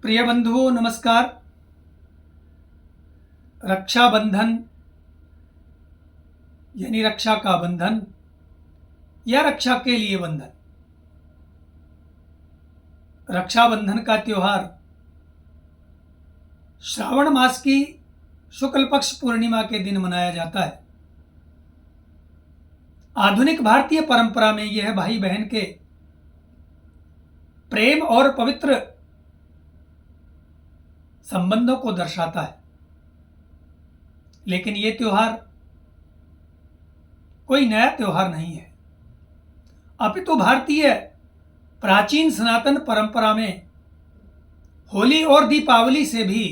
प्रिय बंधुओं नमस्कार। रक्षाबंधन यानी रक्षा का बंधन या रक्षा के लिए बंधन। रक्षाबंधन का त्योहार श्रावण मास की शुक्ल पक्ष पूर्णिमा के दिन मनाया जाता है। आधुनिक भारतीय परंपरा में यह भाई बहन के प्रेम और पवित्र संबंधों को दर्शाता है। लेकिन यह त्योहार कोई नया त्योहार नहीं है, अपितु भारतीय प्राचीन सनातन परंपरा में होली और दीपावली से भी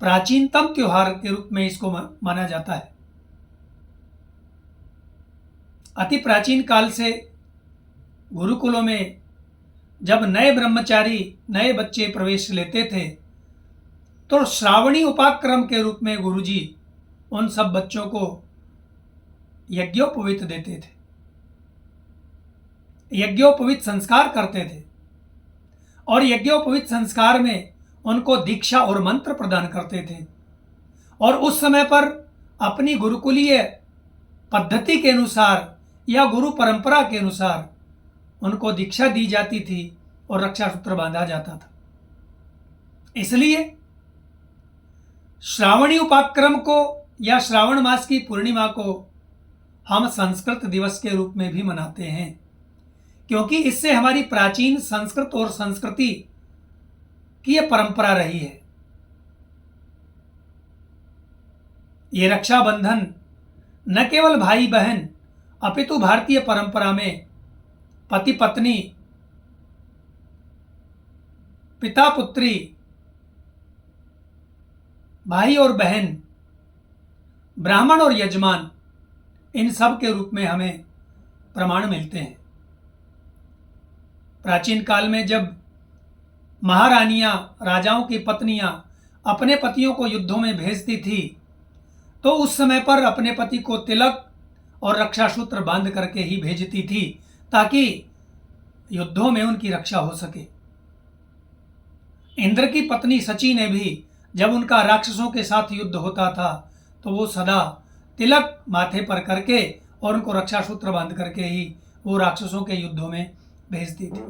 प्राचीनतम त्योहार के रूप में इसको माना जाता है। अति प्राचीन काल से गुरुकुलों में जब नए ब्रह्मचारी नए बच्चे प्रवेश लेते थे तो श्रावणी उपाक्रम के रूप में गुरुजी उन सब बच्चों को यज्ञोपवीत देते थे, यज्ञोपवीत संस्कार करते थे और यज्ञोपवीत संस्कार में उनको दीक्षा और मंत्र प्रदान करते थे। और उस समय पर अपनी गुरुकुलीय पद्धति के अनुसार या गुरु परंपरा के अनुसार उनको दीक्षा दी जाती थी और रक्षा सूत्र बांधा जाता था। इसलिए श्रावणी उपाक्रम को या श्रावण मास की पूर्णिमा को हम संस्कृत दिवस के रूप में भी मनाते हैं, क्योंकि इससे हमारी प्राचीन संस्कृत और संस्कृति की यह परंपरा रही है। ये रक्षाबंधन न केवल भाई बहन अपितु भारतीय परंपरा में पति पत्नी, पिता पुत्री, भाई और बहन, ब्राह्मण और यजमान, इन सब के रूप में हमें प्रमाण मिलते हैं। प्राचीन काल में जब महारानियां, राजाओं की पत्नियां अपने पतियों को युद्धों में भेजती थी तो उस समय पर अपने पति को तिलक और रक्षा सूत्र बांध करके ही भेजती थी ताकि युद्धों में उनकी रक्षा हो सके। इंद्र की पत्नी सची ने भी जब उनका राक्षसों के साथ युद्ध होता था तो वो सदा तिलक माथे पर करके और उनको रक्षा सूत्र बांध करके ही वो राक्षसों के युद्धों में भेजती थी।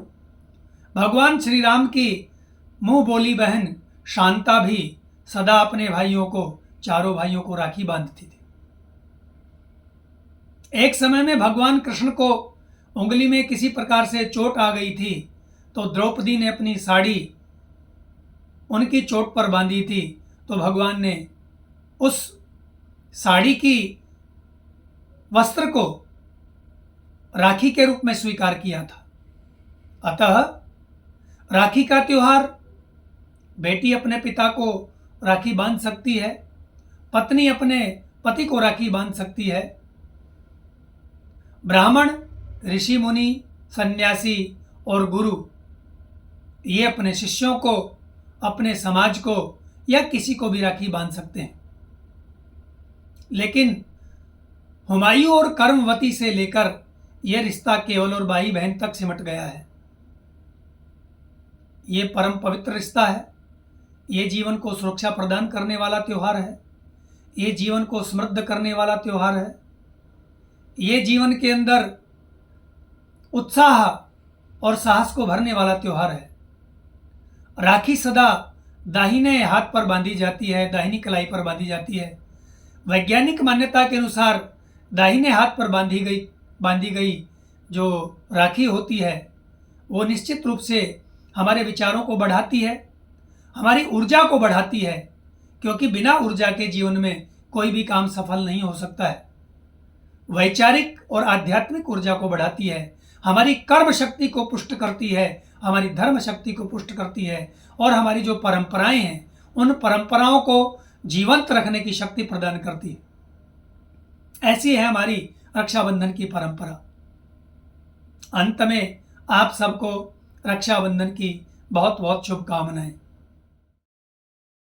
भगवान श्री राम की मुंह बोली बहन शांता भी सदा अपने भाइयों को, चारों भाइयों को राखी बांधती थी। एक समय में भगवान कृष्ण को उंगली में किसी प्रकार से चोट आ गई थी तो द्रौपदी ने अपनी साड़ी उनकी चोट पर बांधी थी, तो भगवान ने उस साड़ी की वस्त्र को राखी के रूप में स्वीकार किया था। अतः राखी का त्योहार बेटी अपने पिता को राखी बांध सकती है, पत्नी अपने पति को राखी बांध सकती है, ब्राह्मण, ऋषि मुनि, सन्यासी और गुरु ये अपने शिष्यों को, अपने समाज को या किसी को भी राखी बांध सकते हैं। लेकिन हुमायूं और कर्मवती से लेकर यह रिश्ता केवल और भाई बहन तक सिमट गया है। ये परम पवित्र रिश्ता है। ये जीवन को सुरक्षा प्रदान करने वाला त्योहार है। ये जीवन को समृद्ध करने वाला त्योहार है। ये जीवन के अंदर उत्साह और साहस को भरने वाला त्योहार है। राखी सदा दाहिने हाथ पर बांधी जाती है, दाहिनी कलाई पर बांधी जाती है। वैज्ञानिक मान्यता के अनुसार दाहिने हाथ पर बांधी गई जो राखी होती है वो निश्चित रूप से हमारे विचारों को बढ़ाती है, हमारी ऊर्जा को बढ़ाती है, क्योंकि बिना ऊर्जा के जीवन में कोई भी काम सफल नहीं हो सकता है। वैचारिक और आध्यात्मिक ऊर्जा को बढ़ाती है, हमारी कर्म शक्ति को पुष्ट करती है, हमारी धर्म शक्ति को पुष्ट करती है और हमारी जो परंपराएं हैं उन परंपराओं को जीवंत रखने की शक्ति प्रदान करती है। ऐसी है हमारी रक्षाबंधन की परंपरा। अंत में आप सबको रक्षाबंधन की बहुत बहुत शुभकामनाएं।